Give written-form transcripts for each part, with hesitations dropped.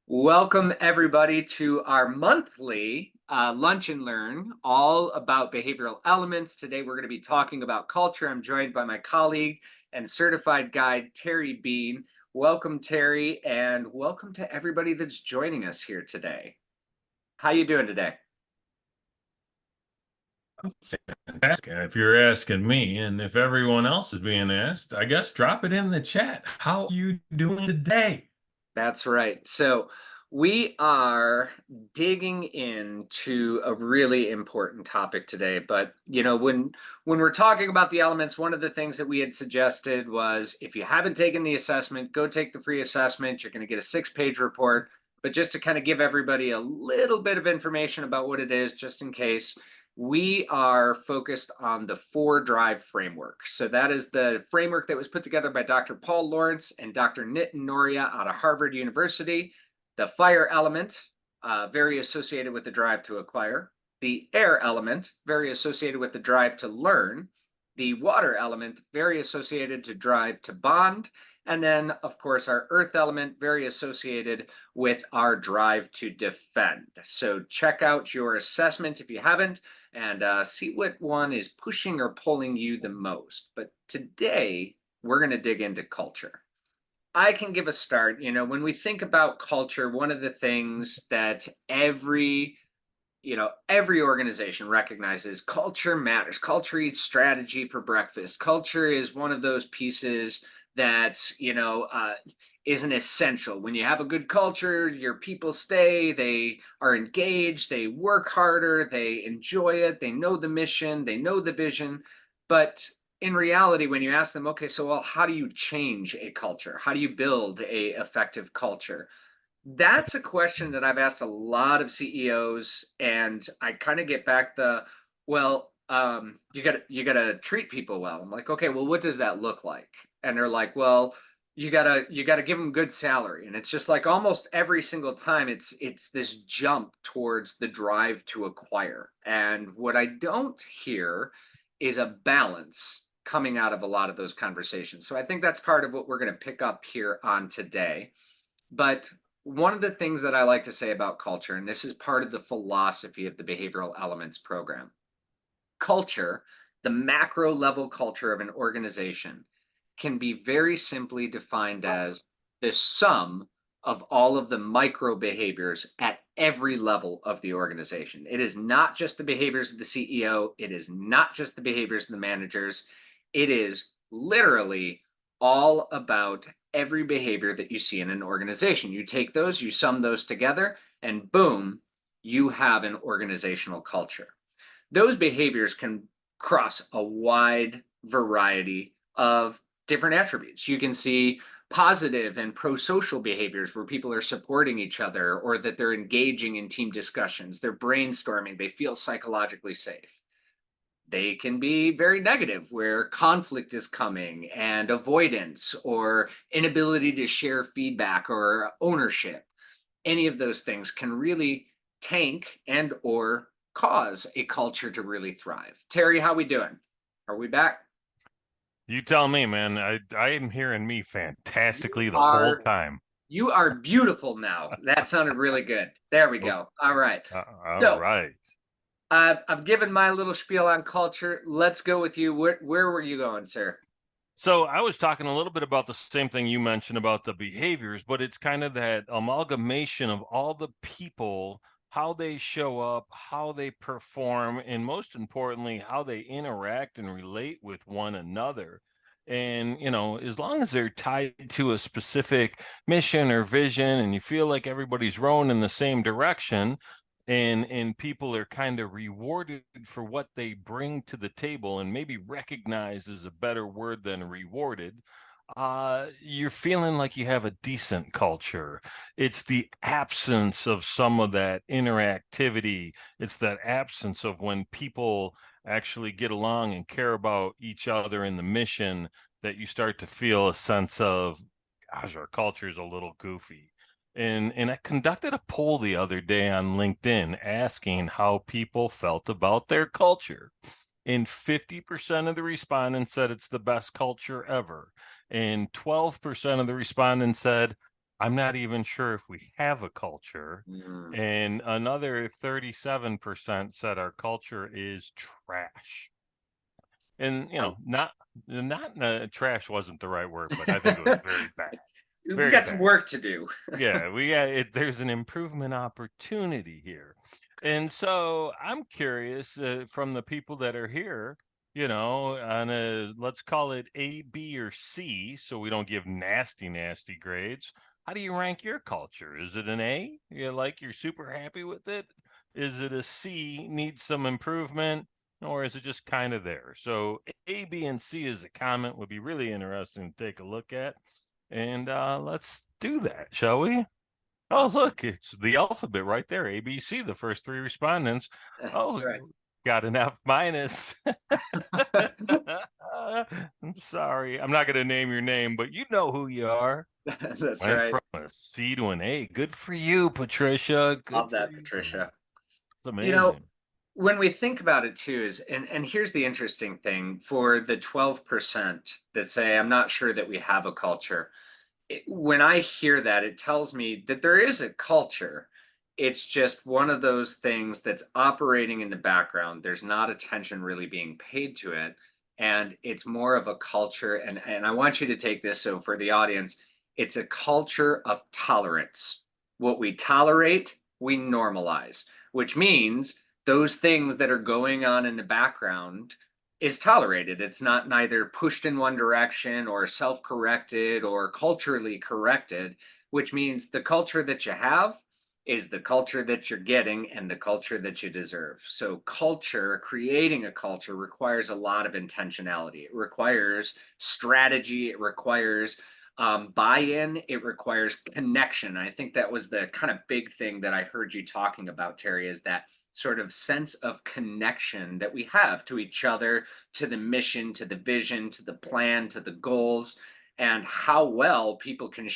Welcome, everybody, to our monthly Lunch and Learn, all about behavioral elements. Today, we're going to be talking about culture. I'm joined by my colleague and certified guide, TryBean. Welcome, Terry, and welcome to everybody that's joining us here today. How you doing today? Fantastic. If you're asking me, and if everyone else is being asked, I guess drop it in the chat. How are you doing today? That's right. So we are digging into a really important topic today. But when we're talking about the elements, one of the things that we had suggested was if you haven't taken the assessment, go take the free assessment. You're going to get a 6-page report. But just to kind of give everybody a little bit of information about what it is, just in case, we are focused on the 4 drive framework. So that is the framework that was put together by Dr. Paul Lawrence and Dr. Nitin Noria out of Harvard University. The fire element, very associated with the drive to acquire. The air element, very associated with the drive to learn. The water element, very associated to drive to bond. And then, of course, our earth element, very associated with our drive to defend. So check out your assessment if you haven't, and see what one is pushing or pulling you the most. But today, we're going to dig into culture. I can give a start. When we think about culture, one of the things that every organization recognizes, culture matters. Culture eats strategy for breakfast. Culture is one of those pieces that is an essential. When you have a good culture, your people stay, they are engaged, they work harder, they enjoy it, they know the mission, they know the vision. But in reality, when you ask them, okay, so well, how do you change a culture? How do you build a effective culture? That's a question that I've asked a lot of CEOs, and I kind of get back you gotta treat people well. I'm like, okay, well, what does that look like? And they're like, well, you gotta give them good salary. And it's just like almost every single time it's this jump towards the drive to acquire. And what I don't hear is a balance coming out of a lot of those conversations. So I think that's part of what we're going to pick up here on today. But one of the things that I like to say about culture, and this is part of the philosophy of the behavioral elements program, culture, the macro level culture of an organization, can be very simply defined as the sum of all of the micro behaviors at every level of the organization. It is not just the behaviors of the CEO, it is not just the behaviors of the managers. It is literally all about every behavior that you see in an organization. You take those, you sum those together, and boom, you have an organizational culture. Those behaviors can cross a wide variety of different attributes. You can see positive and pro-social behaviors where people are supporting each other or that they're engaging in team discussions, they're brainstorming, they feel psychologically safe. They can be very negative, where conflict is coming and avoidance or inability to share feedback or ownership. Any of those things can really tank and or cause a culture to really thrive. Terry, how we doing? Are we back? You tell me, man. I am hearing me You fantastically the whole are time. you are beautiful now. That sounded really good. There we Oh, go. All right. all So right. I've given my little spiel on culture. Let's go with you. Where were you going, sir? So I was talking a little bit about the same thing you mentioned about the behaviors, but it's kind of that amalgamation of all the people, how they show up, how they perform, and most importantly, how they interact and relate with one another. And, as long as they're tied to a specific mission or vision and you feel like everybody's rowing in the same direction, and people are kind of rewarded for what they bring to the table, and maybe recognized is a better word than rewarded, you're feeling like you have a decent culture. It's the absence of some of that interactivity. It's that absence of when people actually get along and care about each other in the mission that you start to feel a sense of, gosh, our culture is a little goofy. And I conducted a poll the other day on LinkedIn asking how people felt about their culture. And 50% of the respondents said it's the best culture ever. And 12% of the respondents said, I'm not even sure if we have a culture. Mm. And another 37% said our culture is trash. And Oh. not trash wasn't the right word, but I think it was very bad, We very got some bad. work to do. Yeah, we got it. There's an improvement opportunity here. And so I'm curious from the people that are here, on a, let's call it A, B, or C, so we don't give nasty, nasty grades. How do you rank your culture? Is it an A? You're super happy with it? Is it a C, needs some improvement? Or is it just kind of there? So A, B, and C as a comment would be really interesting to take a look at. And let's do that, shall we? Oh, Awesome. look, it's the alphabet right there. ABC, the first three respondents. That's Oh, right. got an F minus. I'm sorry. I'm not going to name your name, but you know who you are. That's Went right. from a C to an A. Good for you, Patricia. Good Love for that, you. Patricia. It's You know, amazing. when we think about it too, is and here's the interesting thing for the 12% that say, I'm not sure that we have a culture. When I hear that, it tells me that there is a culture. It's just one of those things that's operating in the background. There's not attention really being paid to it. And it's more of a culture. And I want you to take this. So, for the audience, it's a culture of tolerance. What we tolerate, we normalize, which means those things that are going on in the background is tolerated. It's not neither pushed in one direction or self corrected or culturally corrected, which means the culture that you have is the culture that you're getting and the culture that you deserve. So, culture, creating a culture requires a lot of intentionality. It requires strategy, it requires buy in, it requires connection. I think that was the kind of big thing that I heard you talking about, Terry, is that sort of sense of connection that we have to each other, to the mission, to the vision, to the plan, to the goals, and how well people uh, can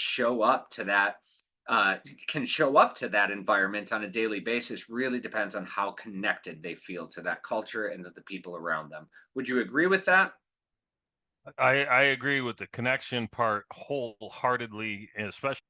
show up to that environment on a daily basis really depends on how connected they feel to that culture and to the people around them. Would you agree with that? I agree with the connection part wholeheartedly, and especially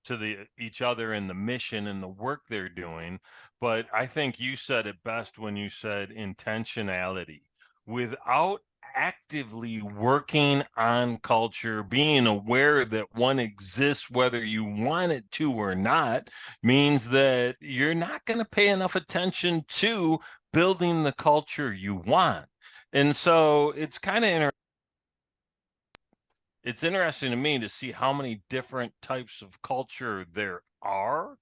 to the each other and the mission and the work they're doing. But I think you said it best when you said intentionality. Without actively working on culture, being aware that one exists whether you want it to or not, means that you're not going to pay enough attention to building the culture you want. And so it's interesting to me to see how many different types of culture there are,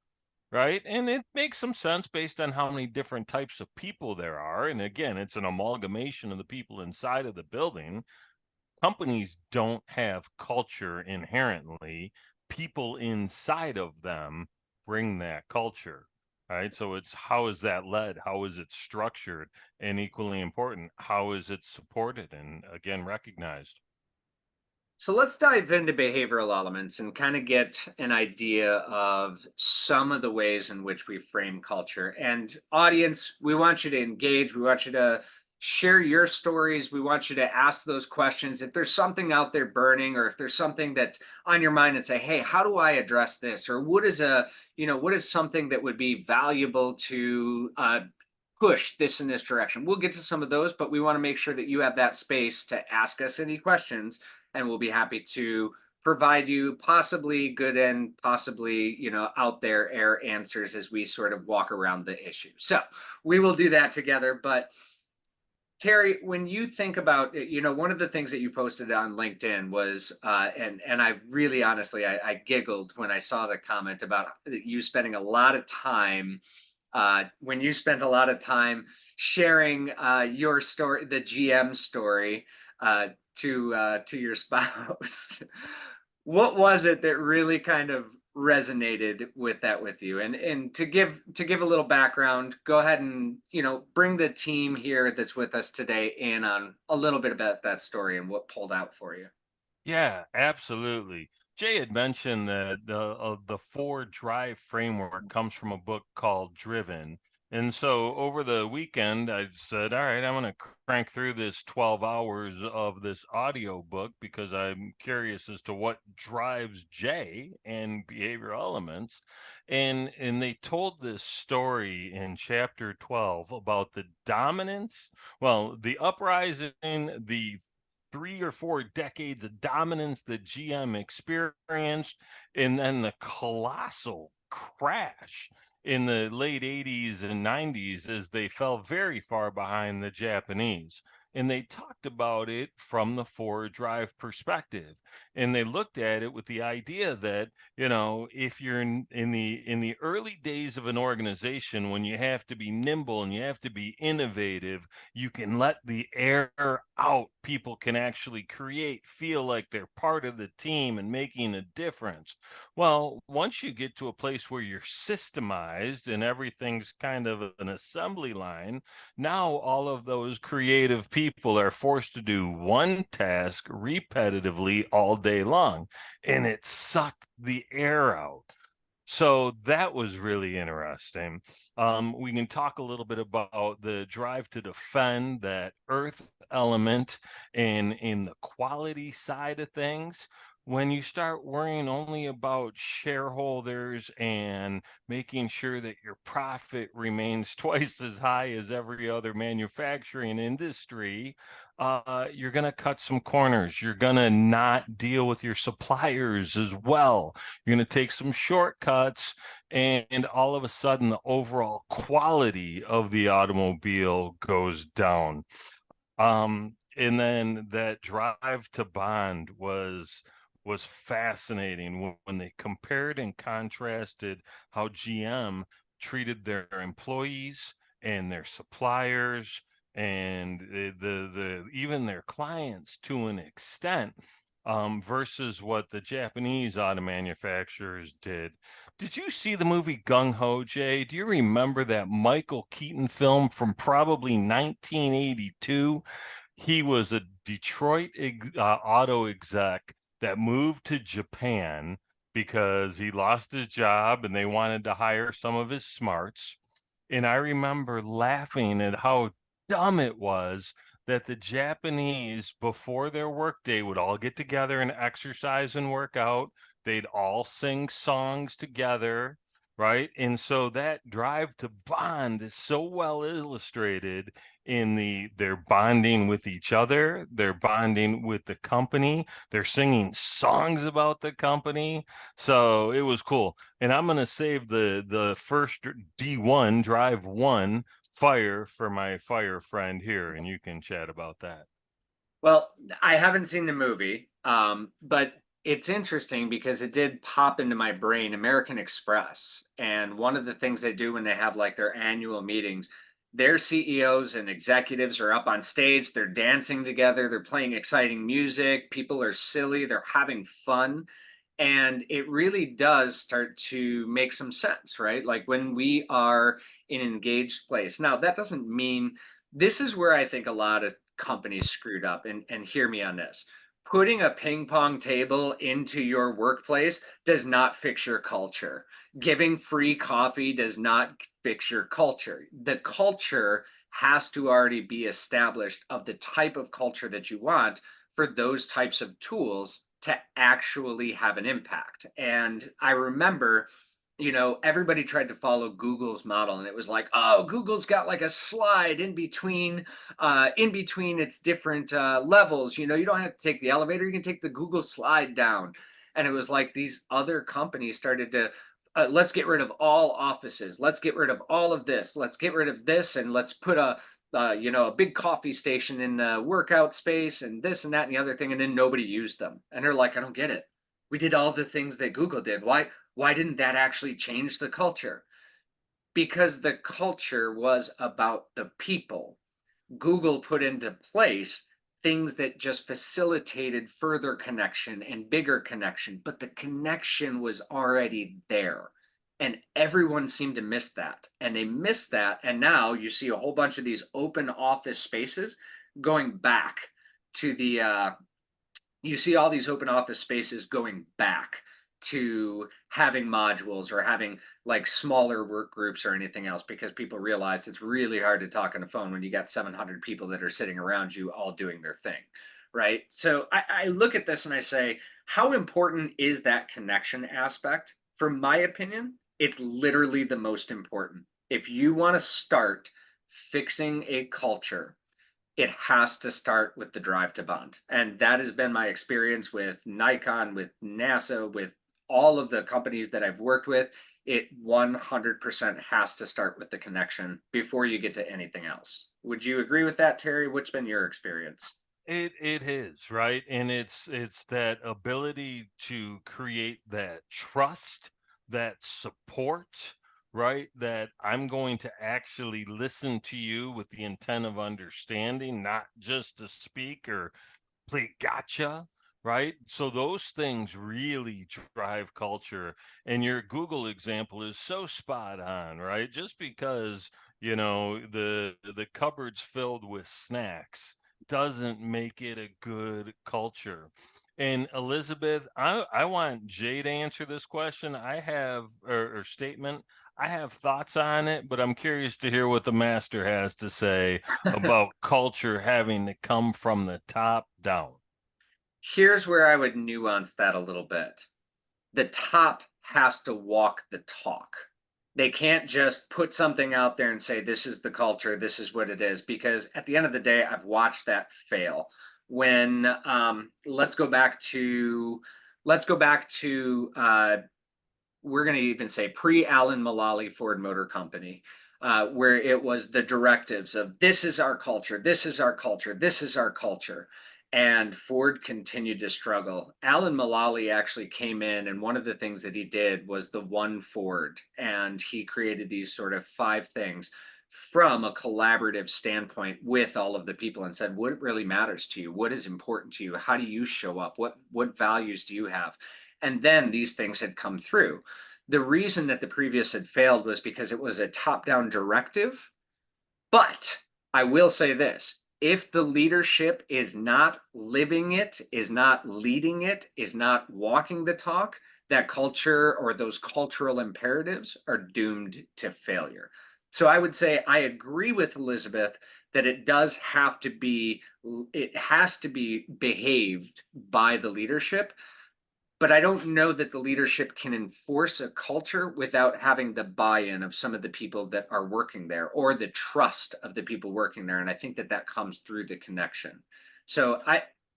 right? And it makes some sense based on how many different types of people there are. And again, it's an amalgamation of the people inside of the building. Companies don't have culture inherently, people inside of them bring that culture. Right. So it's how is that led? How is it structured? And equally important, how is it supported and again recognized? So let's dive into behavioral elements and kind of get an idea of some of the ways in which we frame culture. And audience, we want you to engage. We want you to share your stories. We want you to ask those questions. If there's something out there burning, or if there's something that's on your mind, and say, hey, how do I address this? Or what is something that would be valuable to push this in this direction? We'll get to some of those, but we want to make sure that you have that space to ask us any questions, and we'll be happy to provide you possibly good and possibly out there air answers as we sort of walk around the issue. So we will do that together. But Terry, when you think about one of the things that you posted on LinkedIn was and I really honestly I giggled when I saw the comment about you spending a lot of time when you spent a lot of time sharing your story, the GM story, uh, to your spouse. What was it that really kind of resonated with that with you? And to give a little background, go ahead and bring the team here that's with us today in on a little bit about that story and what pulled out for you. Yeah, absolutely. Jay had mentioned that the four drive framework comes from a book called Driven. And so over the weekend, I said, all right, I'm going to crank through this 12 hours of this audio book because I'm curious as to what drives Jay and behavioral elements. And they told this story in chapter 12 about the dominance, well, the uprising, the 3 or 4 decades of dominance that GM experienced, and then the colossal crash in the late 80s and 90s as they fell very far behind the Japanese. And they talked about it from the forward drive perspective. And they looked at it with the idea that, if you're in the early days of an organization, when you have to be nimble and you have to be innovative, you can let the air out. People can actually create, feel like they're part of the team and making a difference. Well, once you get to a place where you're systemized and everything's kind of an assembly line, now all of those creative people are forced to do one task repetitively all day long, and it sucked the air out. So that was really interesting. We can talk a little bit about the drive to defend that earth element and in the quality side of things. When you start worrying only about shareholders and making sure that your profit remains twice as high as every other manufacturing industry, you're going to cut some corners. You're going to not deal with your suppliers as well. You're going to take some shortcuts, and all of a sudden, the overall quality of the automobile goes down. And then that drive to bond was fascinating when they compared and contrasted how GM treated their employees and their suppliers and the even their clients to an extent, versus what the Japanese auto manufacturers did. Did you see the movie Gung Ho, Jay? Do you remember that Michael Keaton film from probably 1982? He was a Detroit auto exec that moved to Japan because he lost his job and they wanted to hire some of his smarts. And I remember laughing at how dumb it was that the Japanese, before their workday, would all get together and exercise and work out. They'd all sing songs together, right? And so that drive to bond is so well illustrated in they're bonding with each other, they're bonding with the company, they're singing songs about the company. So it was cool. And I'm going to save the first D1 drive one fire for my fire friend here, and you can chat about that. Well, I haven't seen the movie, but it's interesting because it did pop into my brain, American Express. And one of the things they do when they have like their annual meetings, their CEOs and executives are up on stage, they're dancing together, they're playing exciting music, people are silly, they're having fun. And it really does start to make some sense, right? Like when we are in an engaged place. Now, that doesn't mean this is where I think a lot of companies screwed up, and hear me on this. Putting a ping pong table into your workplace does not fix your culture. Giving free coffee does not fix your culture. The culture has to already be established of the type of culture that you want for those types of tools to actually have an impact. And I remember, everybody tried to follow Google's model, and it was like, oh, Google's got like a slide in between its different levels. You don't have to take the elevator, you can take the Google slide down. And it was like these other companies started to, let's get rid of all offices, let's get rid of all of this, let's get rid of this, and let's put a big coffee station in the workout space and this and that and the other thing, and then nobody used them. And they're like, I don't get it. We did all the things that Google did. Why didn't that actually change the culture? Because the culture was about the people. Google put into place things that just facilitated further connection and bigger connection, but the connection was already there. And everyone seemed to miss that. And they missed that. And now you see a whole bunch of these open office spaces going back to the, you see all these open office spaces going back to having modules or having like smaller work groups or anything else, because people realized it's really hard to talk on the phone when you got 700 people that are sitting around you all doing their thing, right? So I look at this and I say, how important is that connection aspect? From my opinion, it's literally the most important. If you want to start fixing a culture, it has to start with the drive to bond. And that has been my experience with Nikon, with NASA, with all of the companies that I've worked with. It 100% has to start with the connection before you get to anything else. Would you agree with that, Terry? What's been your experience? It is, right? And it's that ability to create that trust, that support, right? That I'm going to actually listen to you with the intent of understanding, not just to speak or play gotcha, right? So those things really drive culture. And your Google example is so spot on, right? Just because, the cupboard's filled with snacks doesn't make it a good culture. And Elizabeth, I want Jay to answer this question. I have or statement. I have thoughts on it, but I'm curious to hear what the master has to say about culture having to come from the top down. Here's where I would nuance that a little bit. The top has to walk the talk. They can't just put something out there and say, this is the culture, this is what it is, because at the end of the day, I've watched that fail. When let's go back to we're going to even say pre-Alan Mulally Ford Motor Company, where it was the directives of this is our culture, this is our culture, this is our culture. And Ford continued to struggle. Alan Mulally actually came in, and one of the things that he did was the One Ford. And he created these sort of five things from a collaborative standpoint with all of the people and said, what really matters to you? What is important to you? How do you show up? What values do you have? And then these things had come through. The reason that the previous had failed was because it was a top down directive. But I will say this, if the leadership is not living it, is not leading it, is not walking the talk, that culture or those cultural imperatives are doomed to failure. So I would say I agree with Elizabeth that it has to be behaved by the leadership, but I don't know that the leadership can enforce a culture without having the buy-in of some of the people that are working there or the trust of the people working there. And I think that that comes through the connection. So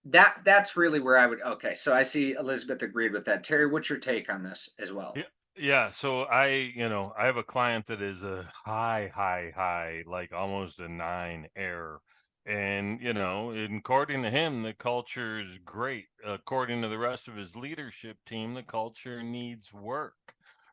that's really where I would. Okay, so I see Elizabeth agreed with that. Terry, what's your take on this as well? Yeah, yeah. So I have a client that is a high, like almost a nine error. And, and according to him, the culture is great. According to the rest of his leadership team, the culture needs work,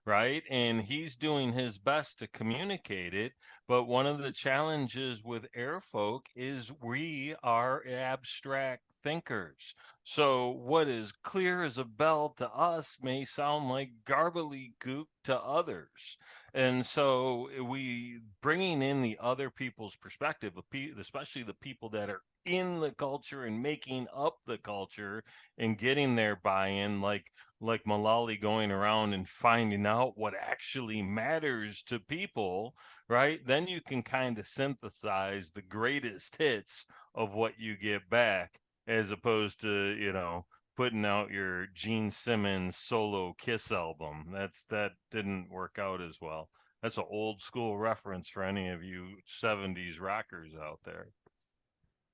right? And he's doing his best to communicate it. But one of the challenges with air folk is we are abstract thinkers. So what is clear as a bell to us may sound like garbly gook to others. And so we bringing in the other people's perspective, especially the people that are in the culture and making up the culture and getting their buy-in, like Malali going around and finding out what actually matters to people, right? Then you can kind of synthesize the greatest hits of what you get back, as opposed to, putting out your Gene Simmons solo Kiss album. That didn't work out as well. That's an old school reference for any of you 70s rockers out there.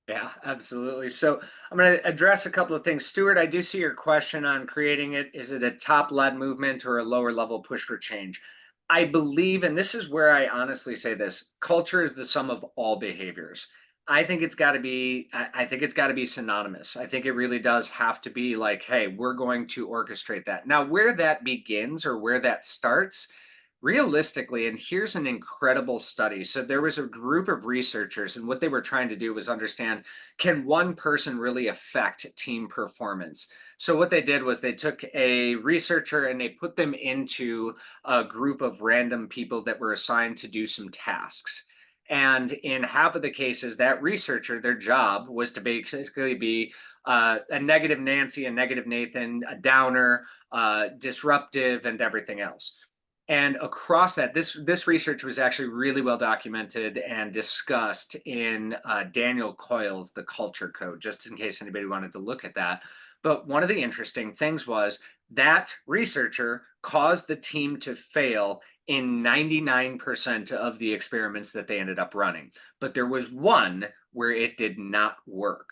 Yeah, absolutely. So I'm going to address a couple of things. Stuart, I do see your question on creating it. Is it a top led movement or a lower level push for change? I believe, and this is where I honestly say this, culture is the sum of all behaviors. I think it's got to be synonymous. I think it really does have to be like, hey, we're going to orchestrate that. Now, where that begins or where that starts, realistically, and here's an incredible study. So there was a group of researchers, and what they were trying to do was understand, can one person really affect team performance? So what they did was they took a researcher and they put them into a group of random people that were assigned to do some tasks. And in half of the cases, that researcher, their job was to basically be a negative Nancy, a negative Nathan, a downer, disruptive, and everything else. And across that, this research was actually really well documented and discussed in Daniel Coyle's The Culture Code, just in case anybody wanted to look at that. But one of the interesting things was that researcher caused the team to fail in 99% of the experiments that they ended up running. But there was one where it did not work.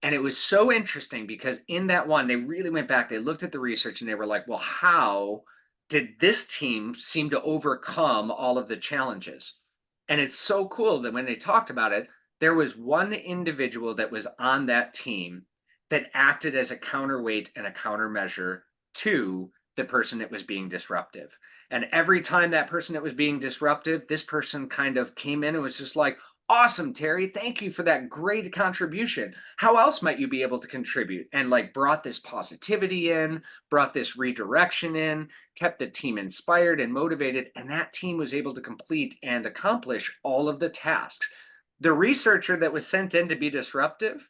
And it was so interesting because in that one, they really went back, they looked at the research and they were like, well, how did this team seem to overcome all of the challenges? And it's so cool that when they talked about it, there was one individual that was on that team that acted as a counterweight and a countermeasure to the person that was being disruptive. And every time that person that was being disruptive, this person kind of came in and was just like, awesome, Terry, thank you for that great contribution. How else might you be able to contribute? And like brought this positivity in, brought this redirection in, kept the team inspired and motivated. And that team was able to complete and accomplish all of the tasks. The researcher that was sent in to be disruptive,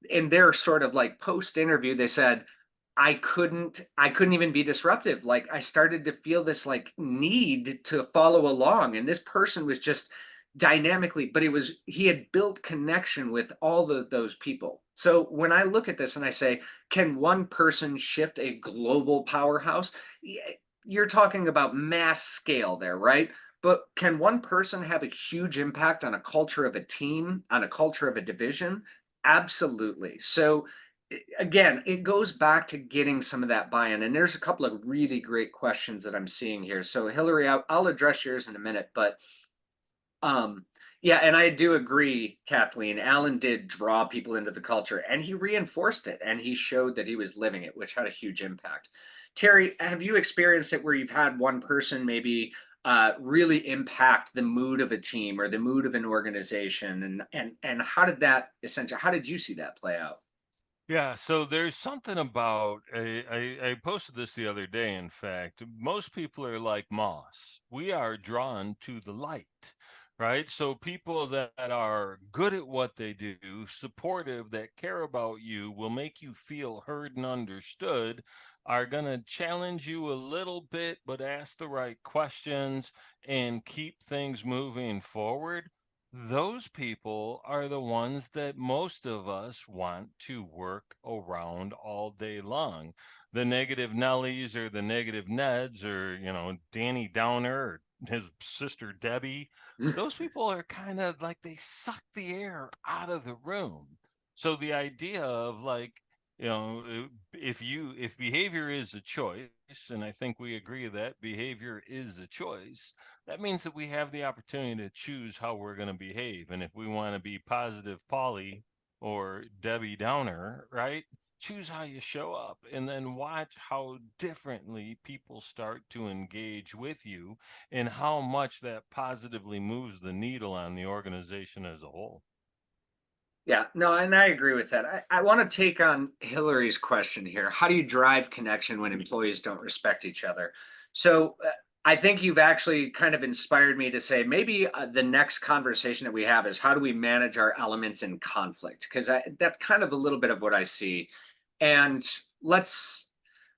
in their sort of like post interview, they said, I couldn't even be disruptive. Like I started to feel this like need to follow along. And this person was just dynamically, but he had built connection with those people. So when I look at this and I say, can one person shift a global powerhouse? You're talking about mass scale there, right? But can one person have a huge impact on a culture of a team, on a culture of a division? Absolutely. So again, it goes back to getting some of that buy-in. And there's a couple of really great questions that I'm seeing here. So Hillary, I'll address yours in a minute, but um, yeah, and I do agree, Kathleen. Alan did draw people into the culture and he reinforced it and he showed that he was living it, which had a huge impact. Terry, have you experienced it where you've had one person maybe really impact the mood of a team or the mood of an organization? And how did you see that play out? Yeah, so there's something about I posted this the other day. In fact, most people are like moss. We are drawn to the light, right? So people that are good at what they do, supportive, that care about you, will make you feel heard and understood, are going to challenge you a little bit, but ask the right questions and keep things moving forward. Those people are the ones that most of us want to work around all day long. The negative Nellies or the negative Neds or, Danny Downer or his sister Debbie, those people are kind of like they suck the air out of the room. So the idea of like, if behavior is a choice, and I think we agree that behavior is a choice, that means that we have the opportunity to choose how we're going to behave. And if we want to be positive Polly or Debbie Downer, right? Choose how you show up and then watch how differently people start to engage with you and how much that positively moves the needle on the organization as a whole. Yeah, no, and I agree with that. I want to take on Hillary's question here. How do you drive connection when employees don't respect each other? So I think you've actually kind of inspired me to say maybe the next conversation that we have is how do we manage our elements in conflict? Because that's kind of a little bit of what I see. And let's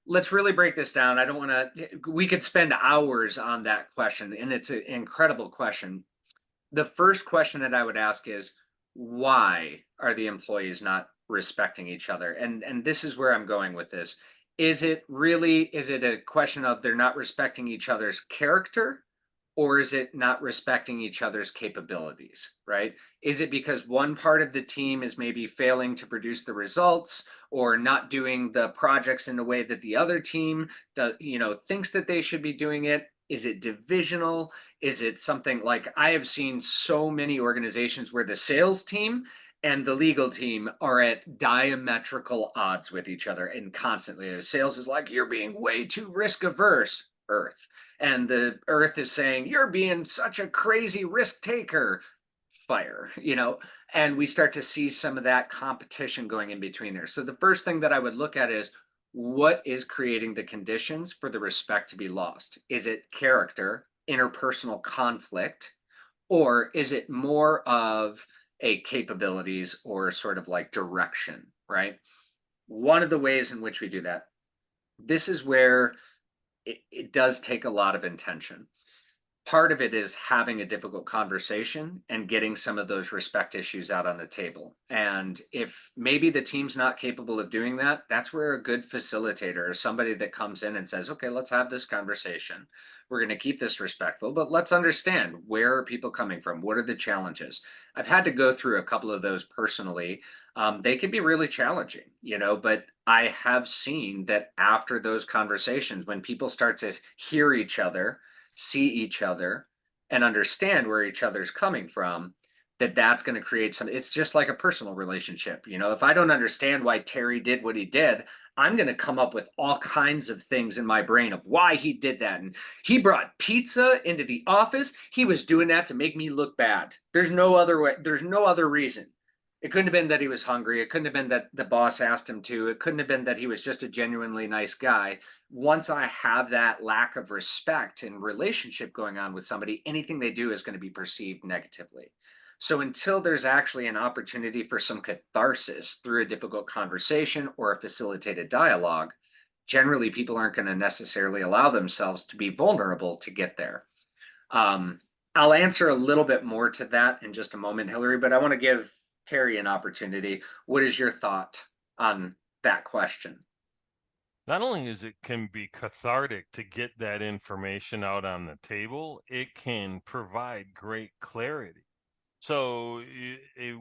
let's really break this down. I don't want to. We could spend hours on that question, and it's an incredible question. The first question that I would ask is why are the employees not respecting each other? And this is where I'm going with this. Is it a question of they're not respecting each other's character or is it not respecting each other's capabilities, right? Is it because one part of the team is maybe failing to produce the results or not doing the projects in the way that the other team thinks that they should be doing it? Is it divisional? Is it something like I have seen so many organizations where the sales team and the legal team are at diametrical odds with each other and constantly. Sales is like, you're being way too risk averse, Earth. And the Earth is saying, you're being such a crazy risk taker, fire, and we start to see some of that competition going in between there. So the first thing that I would look at is what is creating the conditions for the respect to be lost? Is it character, interpersonal conflict, or is it more of a capabilities or sort of like direction, right? one of the ways in which we do that, this is where it does take a lot of intention. Part of it is having a difficult conversation and getting some of those respect issues out on the table. And if maybe the team's not capable of doing that, that's where a good facilitator or somebody that comes in and says, okay, let's have this conversation. We're going to keep this respectful, but let's understand, where are people coming from? What are the challenges? I've had to go through a couple of those personally. They can be really challenging, but I have seen that after those conversations, when people start to hear each other, see each other, and understand where each other's coming from, that's going to create some. It's just like a personal relationship. If I don't understand why Terry did what he did, I'm going to come up with all kinds of things in my brain of why he did that. And he brought pizza into the office. He was doing that to make me look bad. There's no other way. There's no other reason. It couldn't have been that he was hungry. It couldn't have been that the boss asked him to. It couldn't have been that he was just a genuinely nice guy. Once I have that lack of respect and relationship going on with somebody, anything they do is going to be perceived negatively. So until there's actually an opportunity for some catharsis through a difficult conversation or a facilitated dialogue, generally people aren't going to necessarily allow themselves to be vulnerable to get there. Um, I'll answer a little bit more to that in just a moment, Hillary, but I want to give Terry an opportunity. What is your thought on that question? Not only is it can be cathartic to get that information out on the table, it can provide great clarity. So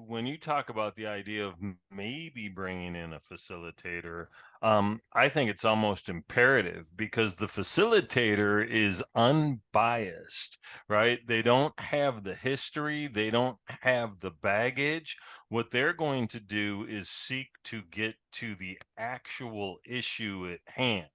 when you talk about the idea of maybe bringing in a facilitator, I think it's almost imperative because the facilitator is unbiased, right? They don't have the history, they don't have the baggage. What they're going to do is seek to get to the actual issue at hand.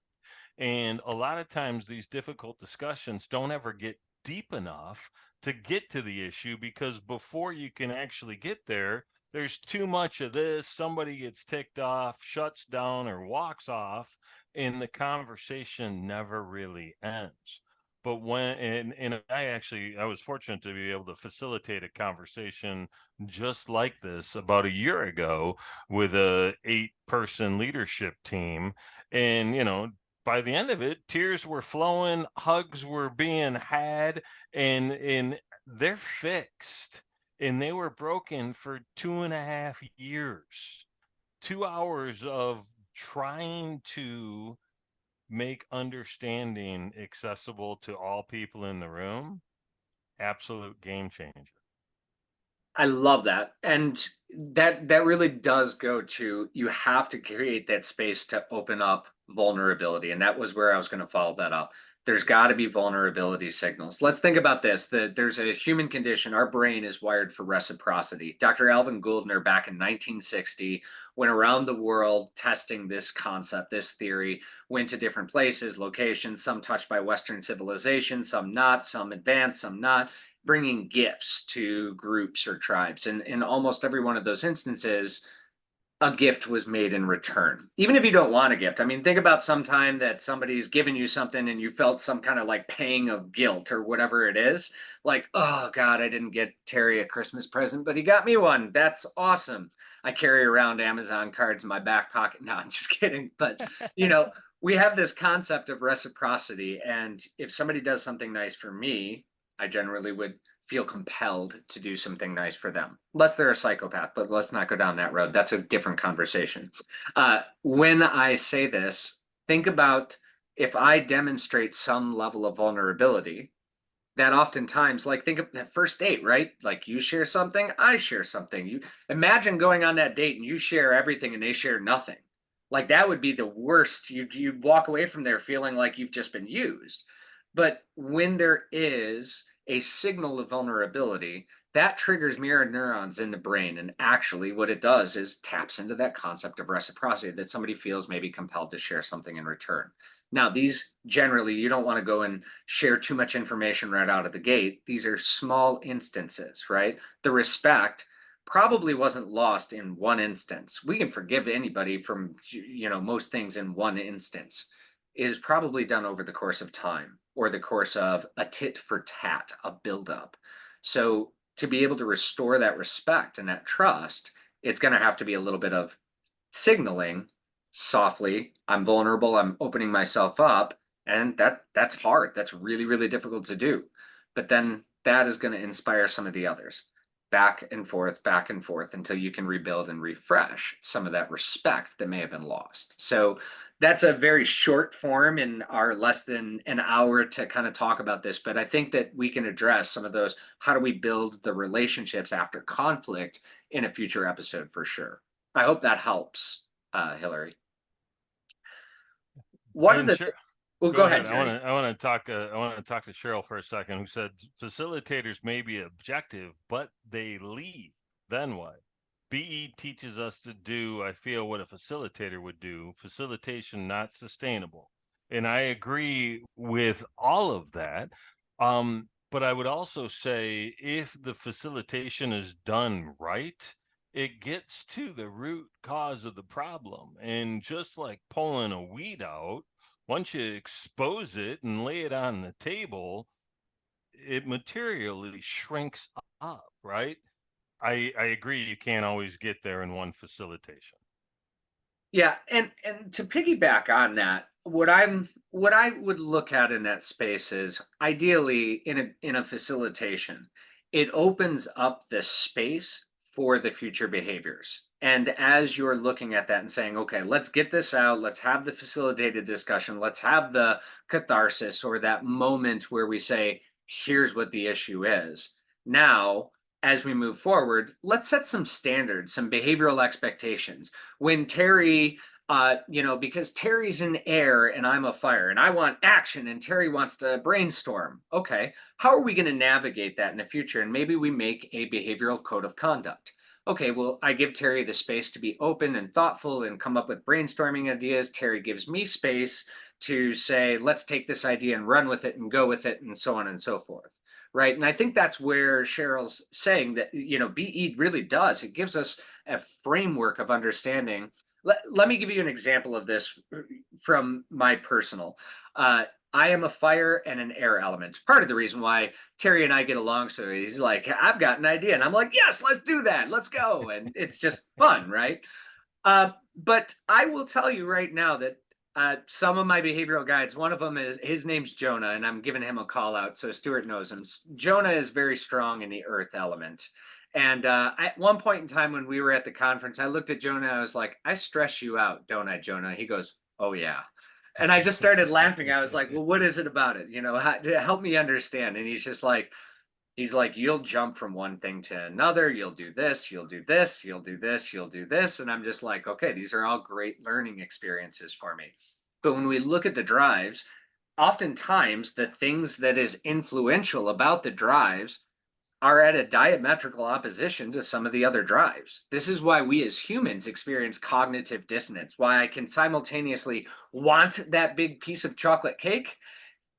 And a lot of times these difficult discussions don't ever get deep enough to get to the issue because before you can actually get there, there's too much of this. Somebody gets ticked off, shuts down, or walks off, and the conversation never really ends. But and I was fortunate to be able to facilitate a conversation just like this about a year ago with a 8-person leadership team. And by the end of it, tears were flowing, hugs were being had, and they're fixed. And they were broken for 2.5 years. 2 hours of trying to make understanding accessible to all people in the room. Absolute game changer. I love that. And that really does go to, you have to create that space to open up vulnerability. And that was where I was going to follow that up. There's got to be vulnerability signals. Let's think about this. There's a human condition. Our brain is wired for reciprocity. Dr. Alvin Gouldner back in 1960 went around the world testing this concept, this theory, went to different places, locations, some touched by Western civilization, some not, some advanced, some not, bringing gifts to groups or tribes. And in almost every one of those instances, a gift was made in return. Even if you don't want a gift. I mean, think about some time that somebody's given you something and you felt some kind of like pang of guilt or whatever it is. Like, oh God, I didn't get Terry a Christmas present, but he got me one. That's awesome. I carry around Amazon cards in my back pocket. No, I'm just kidding. But, you know, we have this concept of reciprocity. And if somebody does something nice for me, I generally would feel compelled to do something nice for them, unless they're a psychopath, but let's not go down that road. That's a different conversation. When I say this, think about, if I demonstrate some level of vulnerability, that oftentimes, like, think of that first date, right? Like, you share something, I share something. You imagine going on that date and you share everything and they share nothing. Like, that would be the worst. You'd walk away from there feeling like you've just been used. But when there is a signal of vulnerability, that triggers mirror neurons in the brain. And actually, what it does is taps into that concept of reciprocity, that somebody feels maybe compelled to share something in return. Now, these generally, you don't want to go and share too much information right out of the gate. These are small instances, right? The respect probably wasn't lost in one instance. We can forgive anybody from, most things in one instance. It is probably done over the course of time or the course of a tit for tat, a buildup. So to be able to restore that respect and that trust, it's going to have to be a little bit of signaling softly. I'm vulnerable. I'm opening myself up. And that's hard. That's really, really difficult to do. But then that is going to inspire some of the others back and forth until you can rebuild and refresh some of that respect that may have been lost. So that's a very short form in our less than an hour to kind of talk about this. But I think that we can address some of those. How do we build the relationships after conflict in a future episode for sure? I hope that helps, Hillary. One of And the sure, well, go go ahead. ahead, Terry. I want to talk to Cheryl for a second, who said facilitators may be objective, but they lead. Then what? BE teaches us to do, I feel, what a facilitator would do. Facilitation not sustainable. And I agree with all of that. But I would also say if the facilitation is done right, it gets to the root cause of the problem. And just like pulling a weed out, once you expose it and lay it on the table, it materially shrinks up, right? I agree you can't always get there in one facilitation. Yeah, and to piggyback on that, what I would look at in that space is ideally in a facilitation, it opens up the space for the future behaviors. And as you're looking at that and saying, okay, let's get this out, let's have the facilitated discussion, let's have the catharsis or that moment where we say, here's what the issue is. Now, as we move forward, let's set some standards, some behavioral expectations when Terry, because Terry's in air and I'm a fire and I want action and Terry wants to brainstorm. Okay, how are we going to navigate that in the future? And maybe we make a behavioral code of conduct. Okay, well, I give Terry the space to be open and thoughtful and come up with brainstorming ideas. Terry gives me space to say, let's take this idea and run with it and go with it and so on and so forth. Right. And I think that's where Cheryl's saying that, BE really does. It gives us a framework of understanding. Let me give you an example of this from my personal. I am a fire and an air element. Part of the reason why Terry and I get along so he's like, I've got an idea. And I'm like, yes, let's do that. Let's go. And it's just fun, right? But I will tell you right now that some of my behavioral guides, one of them is his name's Jonah, and I'm giving him a call out so Stuart knows him. Jonah is very strong in the earth element. And at one point in time when we were at the conference, I looked at Jonah. I was like, I stress you out, don't I, Jonah? He goes, oh, yeah. And I just started laughing. I was like, well, what is it about it? Help me understand. And he's like, you'll jump from one thing to another. You'll do this, you'll do this, you'll do this, you'll do this. And I'm just like, okay, these are all great learning experiences for me. But when we look at the drives, oftentimes the things that is influential about the drives are at a diametrical opposition to some of the other drives. This is why we as humans experience cognitive dissonance, why I can simultaneously want that big piece of chocolate cake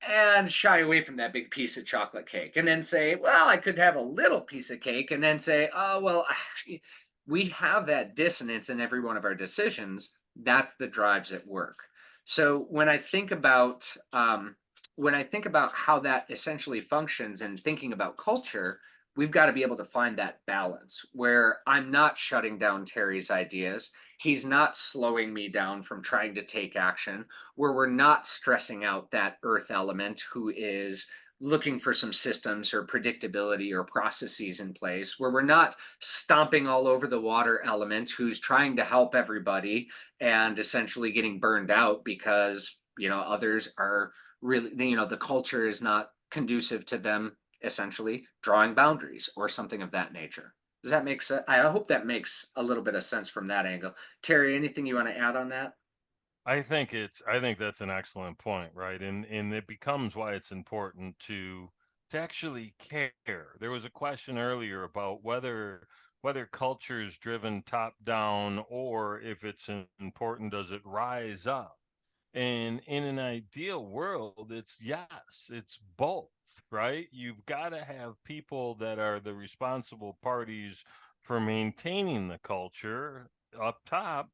and shy away from that big piece of chocolate cake and then say, well, I could have a little piece of cake and then say, oh, well, actually, we have that dissonance in every one of our decisions. That's the drives at work. So when I think about how that essentially functions and thinking about culture, we've got to be able to find that balance where I'm not shutting down Terry's ideas. He's not slowing me down from trying to take action, where we're not stressing out that earth element who is looking for some systems or predictability or processes in place, where we're not stomping all over the water element who's trying to help everybody and essentially getting burned out because others are really, the culture is not conducive to them essentially drawing boundaries or something of that nature. Does that make sense? I hope that makes a little bit of sense from that angle. Terry, anything you want to add on that? I think that's an excellent point, right? And it becomes why it's important to actually care. There was a question earlier about whether culture is driven top down or if it's important, does it rise up? And in an ideal world, it's yes, it's both, right? You've got to have people that are the responsible parties for maintaining the culture up top,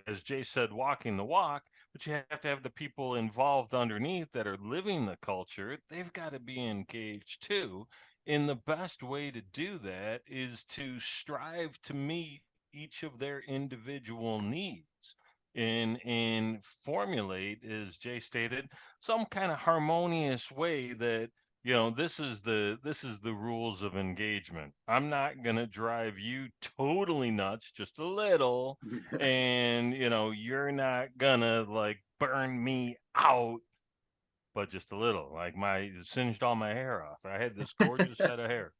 as Jay said, walking the walk, but you have to have the people involved underneath that are living the culture. They've got to be engaged too. And the best way to do that is to strive to meet each of their individual needs. and formulate, as Jay stated, some kind of harmonious way that, this is the rules of engagement. I'm not going to drive you totally nuts, just a little, and you're not gonna like burn me out, but just a little. Like, my singed all my hair off. I had this gorgeous head of hair.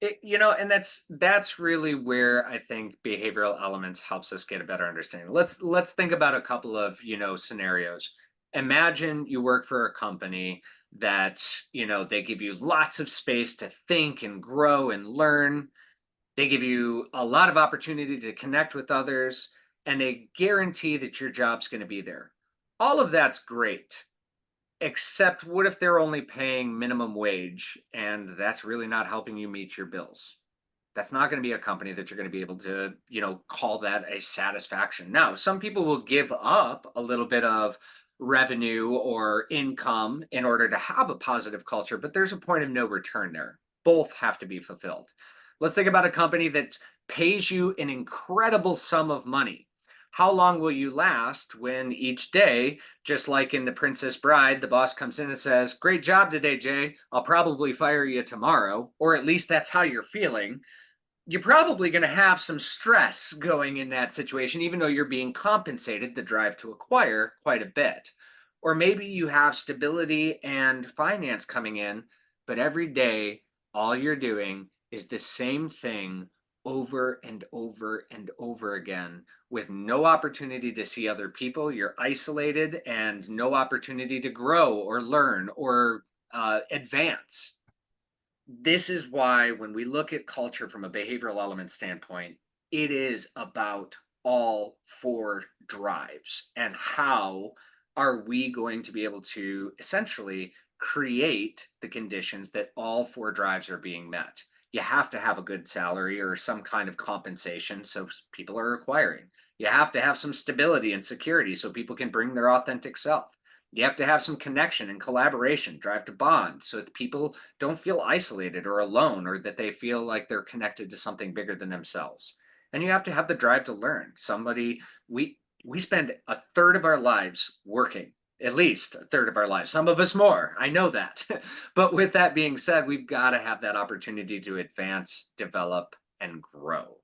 And that's really where I think behavioral elements helps us get a better understanding. Let's think about a couple of, scenarios. Imagine you work for a company that, they give you lots of space to think and grow and learn. They give you a lot of opportunity to connect with others, and they guarantee that your job's going to be there. All of that's great. Except what if they're only paying minimum wage and that's really not helping you meet your bills? That's not going to be a company that you're going to be able to, call that a satisfaction. Now, some people will give up a little bit of revenue or income in order to have a positive culture, but there's a point of no return there. Both have to be fulfilled. Let's think about a company that pays you an incredible sum of money. How long will you last when each day, just like in The Princess Bride, the boss comes in and says, "Great job today, Jay. I'll probably fire you tomorrow," or at least that's how you're feeling. You're probably going to have some stress going in that situation, even though you're being compensated the drive to acquire quite a bit. Or maybe you have stability and finance coming in, but every day, all you're doing is the same thing over and over and over again with no opportunity to see other people. You're isolated and no opportunity to grow or learn or advance. This is why when we look at culture from a behavioral element standpoint, it is about all four drives and how are we going to be able to essentially create the conditions that all four drives are being met. You have to have a good salary or some kind of compensation so people are acquiring. You have to have some stability and security so people can bring their authentic self. You have to have some connection and collaboration, drive to bond so that people don't feel isolated or alone or that they feel like they're connected to something bigger than themselves. And you have to have the drive to learn. We spend a third of our lives working, at least a third of our lives. Some of us more. I know that. But with that being said, we've got to have that opportunity to advance, develop, and grow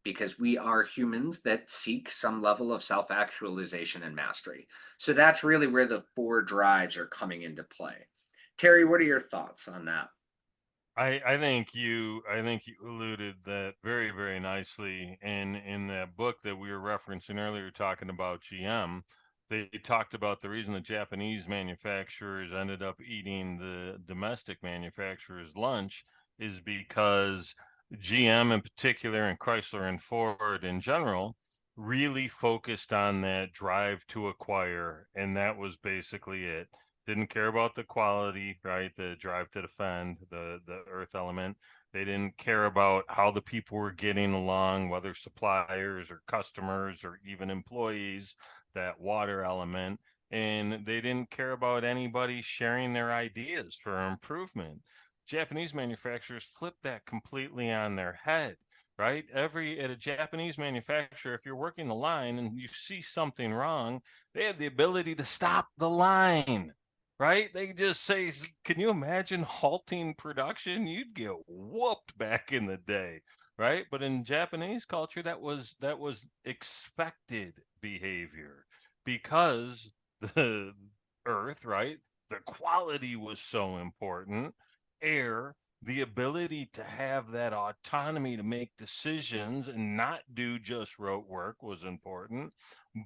because we are humans that seek some level of self actualization and mastery. So that's really where the four drives are coming into play. Terry, what are your thoughts on that? I think you alluded that very, very nicely in that book that we were referencing earlier, talking about GM. They talked about the reason the Japanese manufacturers ended up eating the domestic manufacturers' lunch is because GM in particular, and Chrysler and Ford in general, really focused on that drive to acquire, and that was basically it. Didn't care about the quality, right? The drive to defend, the earth element. They didn't care about how the people were getting along, whether suppliers or customers or even employees, that water element. And they didn't care about anybody sharing their ideas for improvement. Japanese manufacturers flipped that completely on their head, right? Every at a Japanese manufacturer, if you're working the line and you see something wrong, they have the ability to stop the line, right? They just say, can you imagine halting production? You'd get whooped back in the day, right? But in Japanese culture, that was expected behavior because the earth, right? The quality was so important. Air, the ability to have that autonomy to make decisions and not do just rote work was important.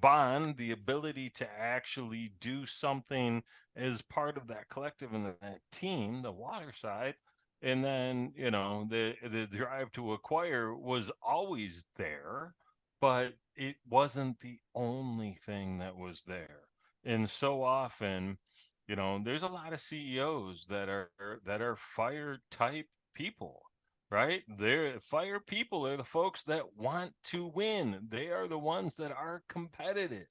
Bond, the ability to actually do something as part of that collective and that team, the water side. And then, the drive to acquire was always there, but it wasn't the only thing that was there. And so often, there's a lot of CEOs that are fire type people, right? They're fire people are the folks that want to win. They are the ones that are competitive.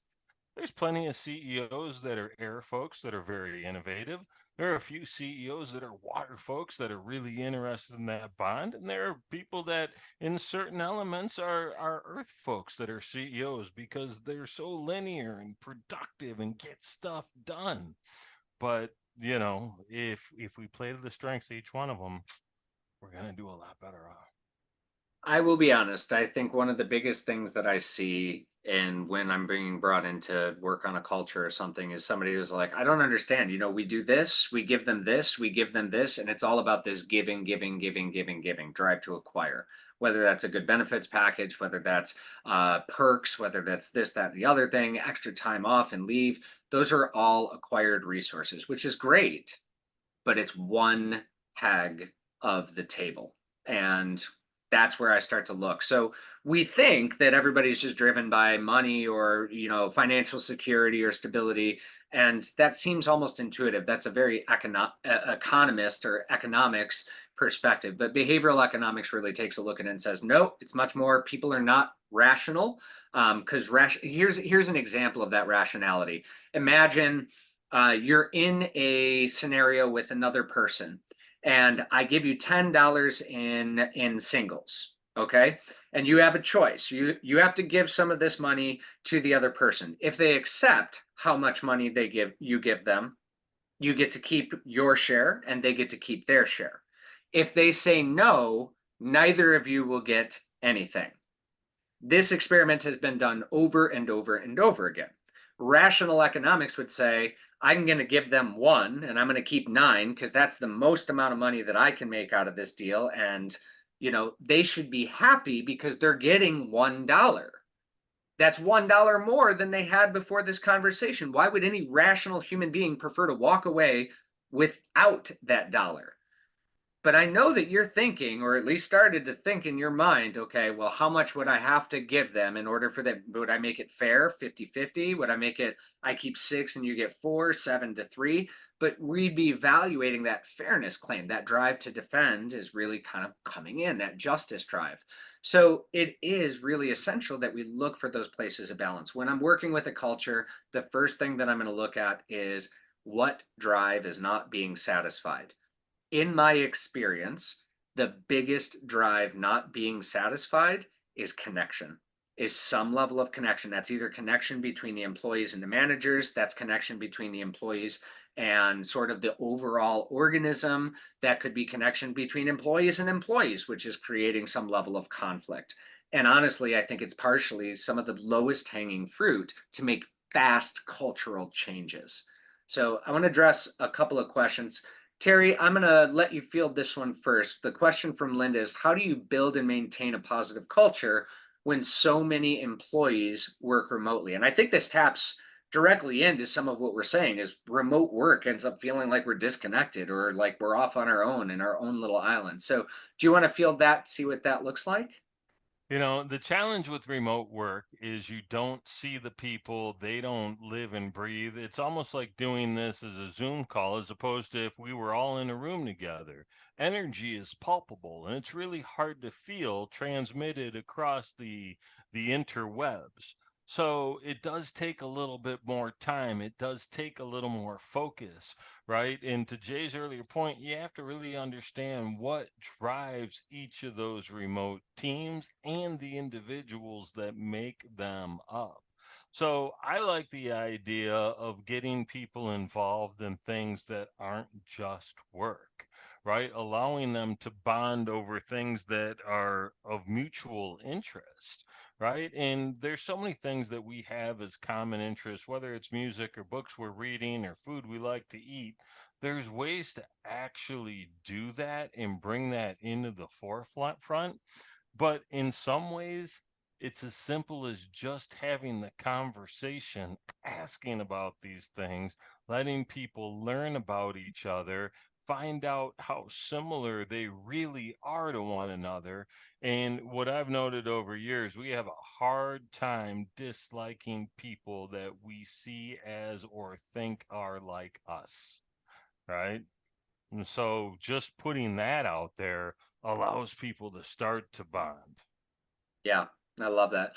There's plenty of CEOs that are air folks that are very innovative. There are a few CEOs that are water folks that are really interested in that bond. And there are people that, in certain elements, are earth folks that are CEOs because they're so linear and productive and get stuff done. But, if we play to the strengths of each one of them, we're going to do a lot better off. I will be honest. I think one of the biggest things that I see, and when I'm being brought in to work on a culture or something, is somebody who's like, I don't understand. We do this, we give them this, we give them this, and it's all about this giving, giving, giving, giving, giving, drive to acquire. Whether that's a good benefits package, whether that's perks, whether that's this, that, and the other thing, extra time off and leave, those are all acquired resources, which is great, but it's one peg of the table. And that's where I start to look. So we think that everybody's just driven by money or, financial security or stability. And that seems almost intuitive. That's a very economist or economics perspective. But behavioral economics really takes a look at it and says, no, it's much more. People are not rational. Because here's an example of that rationality. Imagine you're in a scenario with another person, and I give you $10 in singles, okay? And you have a choice. You have to give some of this money to the other person. If they accept how much money you give them, you get to keep your share and they get to keep their share. If they say no, neither of you will get anything. This experiment has been done over and over and over again. Rational economics would say, I'm going to give them one and I'm going to keep nine because that's the most amount of money that I can make out of this deal. And, they should be happy because they're getting $1. That's $1 more than they had before this conversation. Why would any rational human being prefer to walk away without that dollar? But I know that you're thinking, or at least started to think in your mind, okay, well, how much would I have to give them in order for that? Would I make it fair, 50-50? Would I make it, I keep six and you get four, 7-3? But we'd be evaluating that fairness claim. That drive to defend is really kind of coming in, that justice drive. So it is really essential that we look for those places of balance. When I'm working with a culture, the first thing that I'm going to look at is what drive is not being satisfied. In my experience, the biggest drive not being satisfied is connection, is some level of connection. That's either connection between the employees and the managers, that's connection between the employees and sort of the overall organism. That could be connection between employees and employees, which is creating some level of conflict. And honestly, I think it's partially some of the lowest hanging fruit to make fast cultural changes. So I want to address a couple of questions. Terry, I'm going to let you field this one first. The question from Linda is, how do you build and maintain a positive culture when so many employees work remotely? And I think this taps directly into some of what we're saying is remote work ends up feeling like we're disconnected or like we're off on our own in our own little island. So do you want to field that, see what that looks like? The challenge with remote work is you don't see the people, they don't live and breathe. It's almost like doing this as a Zoom call as opposed to if we were all in a room together. Energy is palpable and it's really hard to feel transmitted across the interwebs. So it does take a little bit more time. It does take a little more focus, right? And to Jay's earlier point, you have to really understand what drives each of those remote teams and the individuals that make them up. So I like the idea of getting people involved in things that aren't just work, right? Allowing them to bond over things that are of mutual interest, right? And there's so many things that we have as common interests, whether it's music or books we're reading or food we like to eat. There's ways to actually do that and bring that into the forefront. But in some ways, it's as simple as just having the conversation, asking about these things, letting people learn about each other, find out how similar they really are to one another. And what I've noted over years, we have a hard time disliking people that we see as or think are like us, right? And so just putting that out there allows people to start to bond. Yeah, I love that.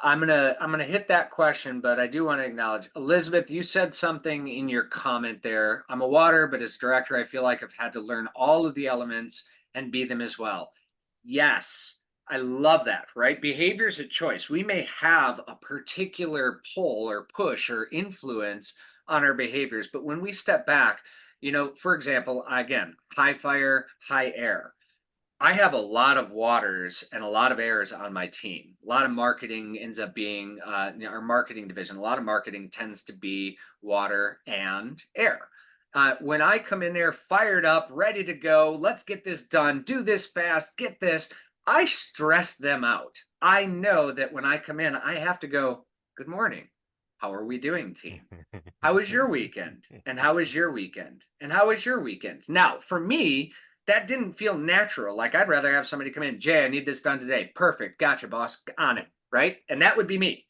I'm gonna hit that question, but I do want to acknowledge Elizabeth. You said something in your comment there. I'm a water, but as director, I feel like I've had to learn all of the elements and be them as well. Yes, I love that. Right? Behavior's a choice. We may have a particular pull or push or influence on our behaviors, but when we step back, for example, again, high fire, high air. I have a lot of waters and a lot of airs on my team. A lot of marketing ends up being our marketing division. A lot of marketing tends to be water and air. When I come in there fired up, ready to go, let's get this done, do this fast, get this, I stress them out. I know that when I come in, I have to go, good morning. How are we doing, team? How was your weekend? And how was your weekend? And how was your weekend? Now, for me, that didn't feel natural. Like I'd rather have somebody come in, Jay, I need this done today. Perfect. Gotcha, boss. On it. Right. And that would be me.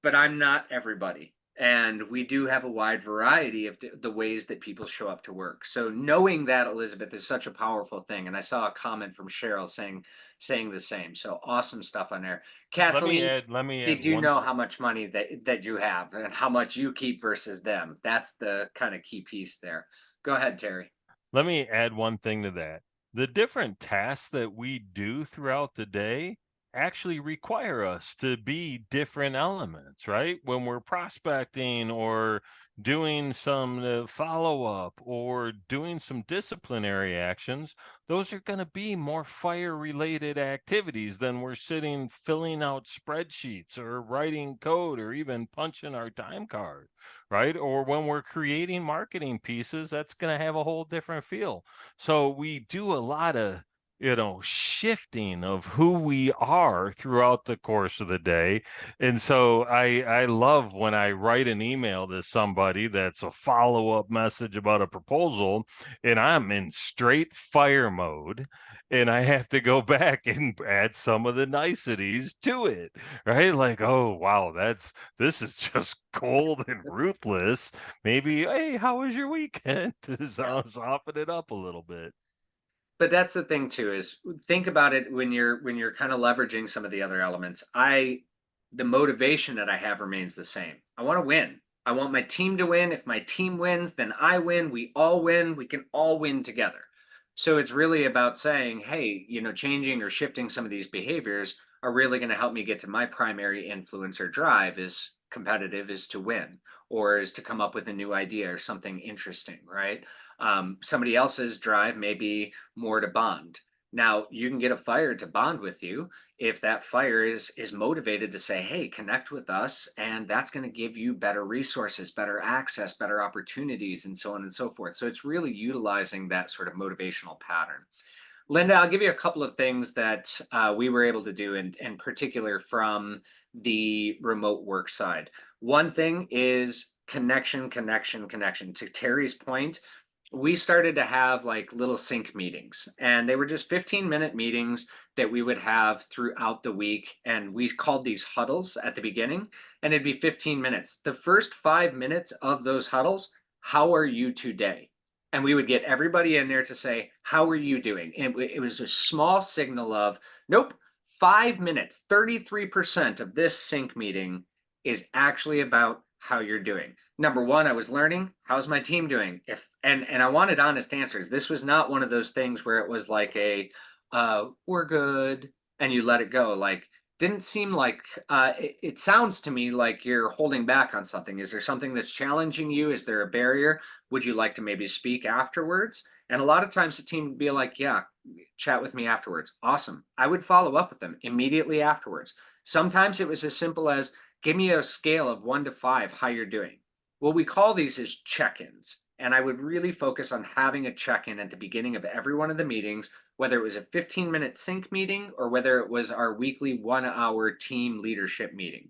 But I'm not everybody. And we do have a wide variety of the ways that people show up to work. So knowing that, Elizabeth, is such a powerful thing. And I saw a comment from Cheryl saying the same. So awesome stuff on there. Kathleen, Let me they add do one. know how much money that you have and how much you keep versus them. That's the kind of key piece there. Go ahead, Terry. Let me add one thing to that. The different tasks that we do throughout the day actually require us to be different elements, right? When we're prospecting or doing some follow up or doing some disciplinary actions, those are going to be more fire related activities than we're sitting filling out spreadsheets or writing code or even punching our time card, right? Or when we're creating marketing pieces, that's going to have a whole different feel. So we do a lot of, shifting of who we are throughout the course of the day. And so I love when I write an email to somebody that's a follow-up message about a proposal and I'm in straight fire mode and I have to go back and add some of the niceties to it, right? Like, oh wow, this is just cold and ruthless. Maybe, hey, how was your weekend? To Yeah. soften it up a little bit. But that's the thing too, is think about it when you're kind of leveraging some of the other elements. The motivation that I have remains the same. I want to win. I want my team to win. If my team wins, then I win. We all win. We can all win together. So it's really about saying, hey, changing or shifting some of these behaviors are really going to help me get to my primary influence or drive is competitive, is to win, or is to come up with a new idea or something interesting, right? Somebody else's drive may be more to bond. Now you can get a fire to bond with you if that fire is motivated to say, hey, connect with us, and that's going to give you better resources, better access, better opportunities, and so on and so forth. So it's really utilizing that sort of motivational pattern. Linda, I'll give you a couple of things that we were able to do, in particular from the remote work side. One thing is connection, connection, connection. To Terry's point, we started to have like little sync meetings, and they were just 15-minute meetings that we would have throughout the week. And we called these huddles at the beginning, and it'd be 15 minutes. The first 5 minutes of those huddles, how are you today? And we would get everybody in there to say, how are you doing? And it was a small signal of, nope, 5 minutes, 33% of this sync meeting is actually about how you're doing. Number one, I was learning, how's my team doing? And I wanted honest answers. This was not one of those things where it was like we're good, and you let it go. Like, didn't seem like it sounds to me like you're holding back on something. Is there something that's challenging you? Is there a barrier? Would you like to maybe speak afterwards? And a lot of times the team would be like, yeah, chat with me afterwards. Awesome. I would follow up with them immediately afterwards. Sometimes it was as simple as, give me a scale of 1 to 5, how you're doing. Well, we call these as check-ins. And I would really focus on having a check-in at the beginning of every one of the meetings, whether it was a 15-minute sync meeting or whether it was our weekly 1 hour team leadership meeting.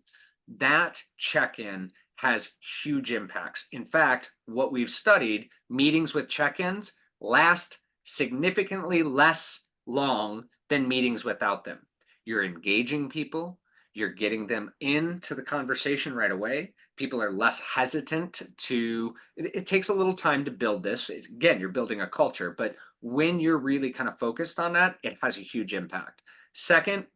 That check-in has huge impacts. In fact, what we've studied, meetings with check-ins last significantly less long than meetings without them. You're engaging people, you're getting them into the conversation right away. People are less hesitant to, it takes a little time to build this. Again, you're building a culture, but when you're really kind of focused on that, it has a huge impact. Second,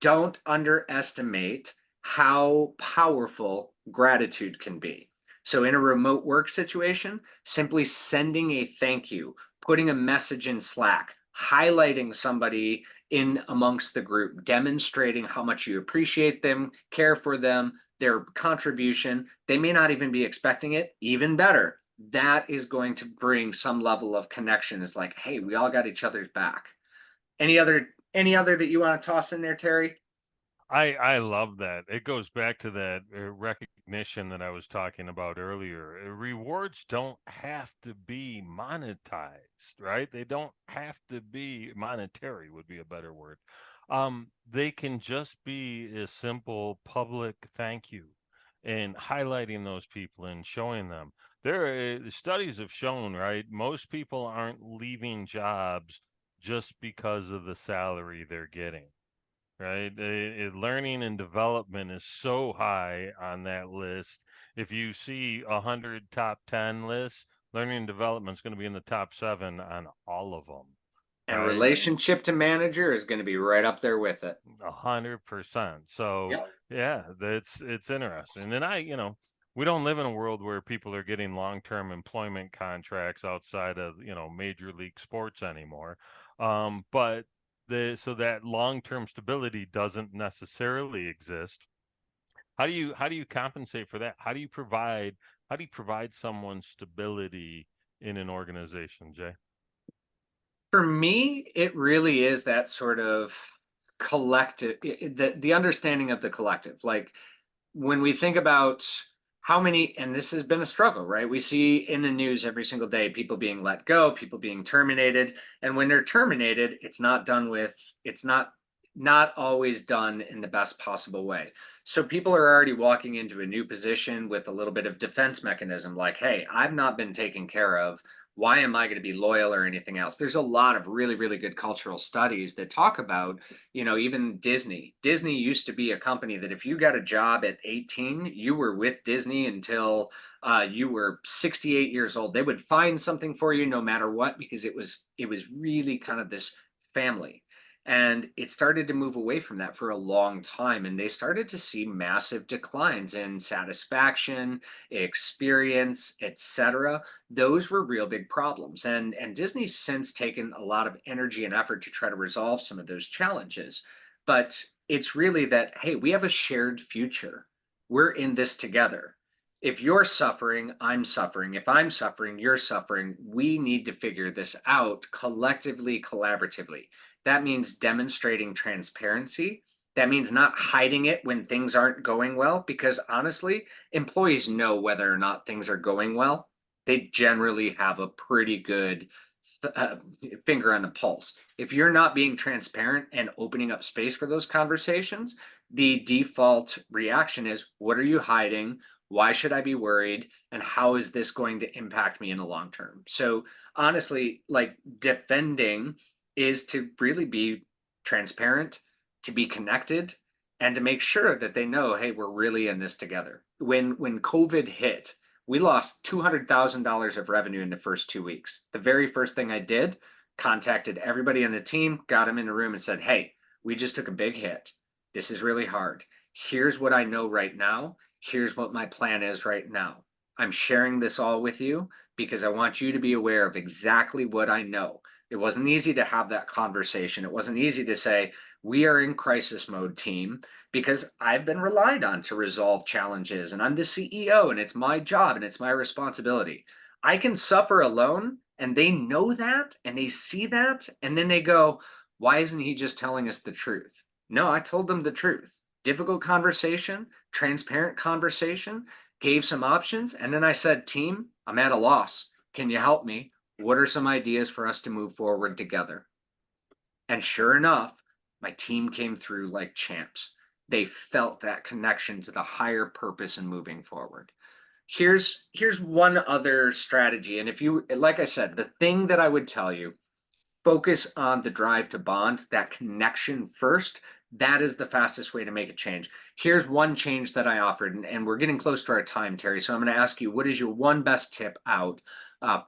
don't underestimate how powerful gratitude can be. So, in a remote work situation, simply sending a thank you, putting a message in Slack, highlighting somebody in amongst the group, demonstrating how much you appreciate them, care for them, their contribution. They may not even be expecting it, even better. That is going to bring some level of connection. It's like, hey, we all got each other's back. Any other that you want to toss in there, Terry? I love that. It goes back to that recognition that I was talking about earlier. Rewards don't have to be monetized, right? They don't have to be monetary would be a better word. They can just be a simple public thank you and highlighting those people and showing them. Studies have shown, right? Most people aren't leaving jobs just because of the salary they're getting, right? Learning and development is so high on that list. If you see 100 top 10 lists, learning and development is going to be in the top 7 on all of them, And right? relationship to manager is going to be right up there with it. 100%. So Yep. yeah, it's interesting. And we don't live in a world where people are getting long-term employment contracts outside of, major league sports anymore. But so that long-term stability doesn't necessarily exist. How do you compensate for that? How do you provide someone stability in an organization, Jay? For me, it really is that sort of collective, the understanding of the collective. Like when we think about how many, and this has been a struggle, right? We see in the news every single day people being let go, people being terminated, and when they're terminated, it's not always done in the best possible way. So people are already walking into a new position with a little bit of defense mechanism, like, hey, I've not been taken care of. Why am I going to be loyal or anything else? There's a lot of really, really good cultural studies that talk about, even Disney. Disney used to be a company that if you got a job at 18, you were with Disney until you were 68 years old. They would find something for you no matter what, because it was really kind of this family. And it started to move away from that for a long time. And they started to see massive declines in satisfaction, experience, etc. Those were real big problems. And Disney's since taken a lot of energy and effort to try to resolve some of those challenges. But it's really that, hey, we have a shared future. We're in this together. If you're suffering, I'm suffering. If I'm suffering, you're suffering. We need to figure this out collectively, collaboratively. That means demonstrating transparency. That means not hiding it when things aren't going well, because honestly, employees know whether or not things are going well. They generally have a pretty good uh, finger on the pulse. If you're not being transparent and opening up space for those conversations, the default reaction is, what are you hiding? Why should I be worried? And how is this going to impact me in the long term? So, honestly, like defending is to really be transparent, to be connected, and to make sure that they know, hey, we're really in this together. When COVID hit, we lost $200,000 of revenue in the first 2 weeks. The very first thing I did, contacted everybody on the team, got them in a room and said, hey, we just took a big hit. This is really hard. Here's what I know right now. Here's what my plan is right now. I'm sharing this all with you because I want you to be aware of exactly what I know. It wasn't easy to have that conversation. It wasn't easy to say, we are in crisis mode, team, because I've been relied on to resolve challenges and I'm the CEO and it's my job and it's my responsibility. I can suffer alone and they know that and they see that and then they go, why isn't he just telling us the truth? No, I told them the truth. Difficult conversation, transparent conversation, gave some options. And then I said, team, I'm at a loss. Can you help me? What are some ideas for us to move forward together? And sure enough, my team came through like champs. They felt that connection to the higher purpose and moving forward. Here's one other strategy. And if you, like I said, the thing that I would tell you, focus on the drive to bond, that connection first. That is the fastest way to make a change. Here's one change that I offered, and we're getting close to our time, Terry. So I'm going to ask you, what is your one best tip out? Uh,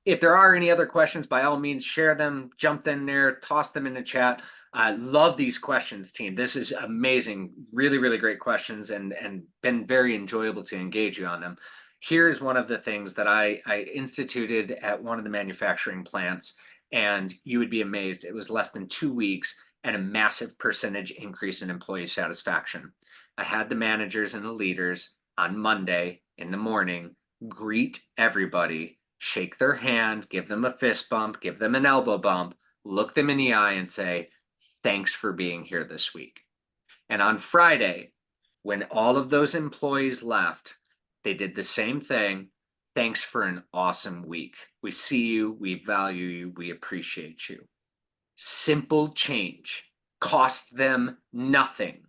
if there are any other questions, by all means, share them, jump in there, toss them in the chat. I love these questions, team. This is amazing. Really, really great questions, and been very enjoyable to engage you on them. Here's one of the things that I instituted at one of the manufacturing plants, and you would be amazed. It was less than 2 weeks and a massive percentage increase in employee satisfaction. I had the managers and the leaders on Monday in the morning greet everybody, shake their hand, give them a fist bump, give them an elbow bump, look them in the eye and say, thanks for being here this week. And on Friday, when all of those employees left, they did the same thing. Thanks for an awesome week. We see you, we value you, we appreciate you. Simple change, cost them nothing,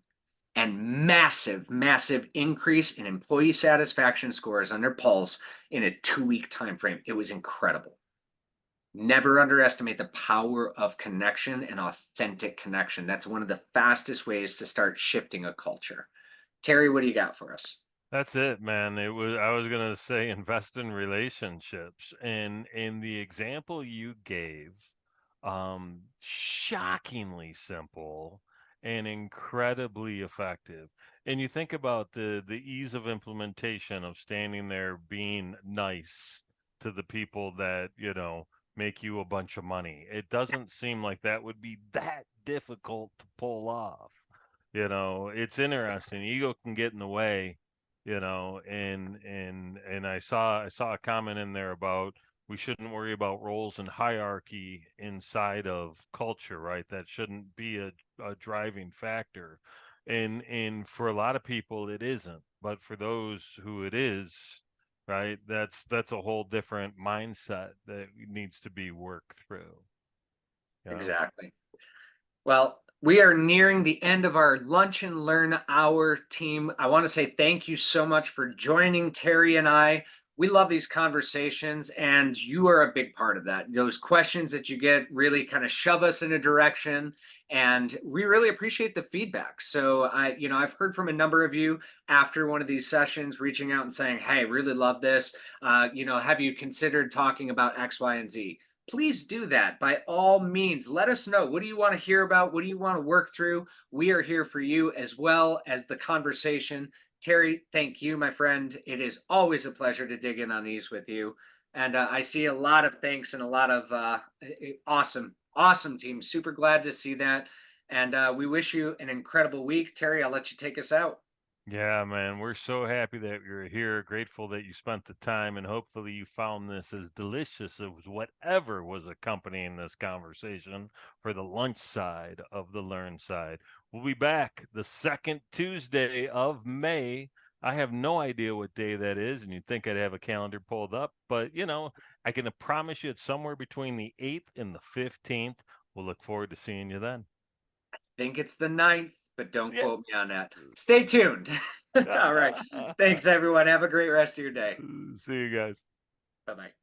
and massive, massive increase in employee satisfaction scores on their pulse in a 2 week time frame. It was incredible. Never underestimate the power of connection and authentic connection. That's one of the fastest ways to start shifting a culture. Terry, what do you got for us? That's it, man. I was gonna say invest in relationships. And in the example you gave, shockingly simple and incredibly effective. And you think about the ease of implementation of standing there being nice to the people that, make you a bunch of money. It doesn't seem like that would be that difficult to pull off. It's interesting. Ego can get in the way, and I saw a comment in there about we shouldn't worry about roles and hierarchy inside of culture, right? That shouldn't be a driving factor. And for a lot of people it isn't, but for those who it is, right, that's a whole different mindset that needs to be worked through. Exactly. Well, we are nearing the end of our lunch and learn hour, team. I want to say thank you so much for joining Terry and I. We love these conversations, and you are a big part of that. Those questions that you get really kind of shove us in a direction, and we really appreciate the feedback. So I've heard from a number of you after one of these sessions, reaching out and saying, "Hey, really love this. Have you considered talking about X, Y, and Z?" Please do that by all means. Let us know. What do you want to hear about? What do you want to work through? We are here for you as well as the conversation. Terry, thank you, my friend. It is always a pleasure to dig in on these with you. And I see a lot of thanks and a lot of awesome, awesome team. Super glad to see that. And we wish you an incredible week. Terry, I'll let you take us out. Yeah, man, we're so happy that you're here. Grateful that you spent the time, and hopefully you found this as delicious as whatever was accompanying this conversation for the lunch side of the learn side. We'll be back the second Tuesday of May. I have no idea what day that is, and you'd think I'd have a calendar pulled up, but I can promise you it's somewhere between the 8th and the 15th. We'll look forward to seeing you then. Think it's the 9th, but don't Yeah. quote me on that. Stay tuned. All right. Thanks, everyone. Have a great rest of your day. See you guys. Bye bye.